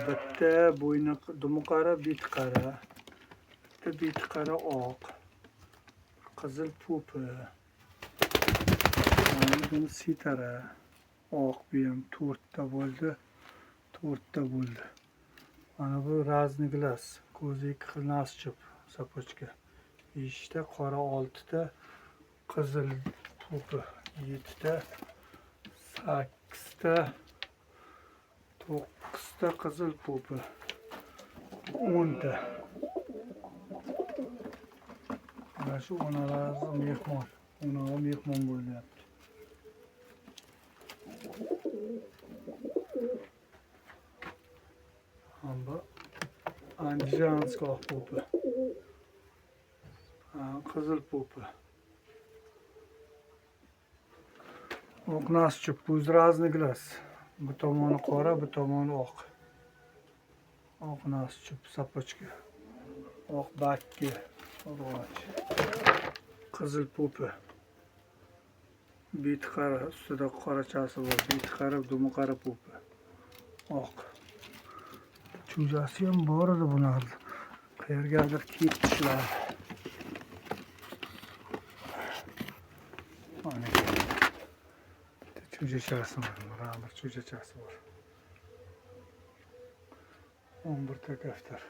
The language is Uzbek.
bitta bo'yni dumi qara, beti qara. Bitta beti qara oq. Qizil po'pi. Buni sitara. Oq bu ham 4 ta bo'ldi. 4 ta bo'ldi. Mana bu razный glas. Ko'zi 2 xil nasib sapochka. Eshikda qora 6 ta, qizil po'pi 7 ta, 8 ta, 9 ta qizil po'pi, 10 ta. Mana shu onalar mehmon. Onalar mehmon bo'lyapti. Bu Andijanskiy oq po'pi. Qizil po'pi. Oq nasib, bu razный glas. Bu tomoni qora, bu tomoni oq. Oq nasib, sapochka. Oq bakki. Qizil po'pi. Beti qara, ustida qorachasi bor. Beti qara, dumi qara po'pi. Oq. Cho'jasi ham bor edi bular. Qayergadir ketishlar. Mana cho'jachasi bor. Mana cho'jachasi bor. 11 ta kaftar.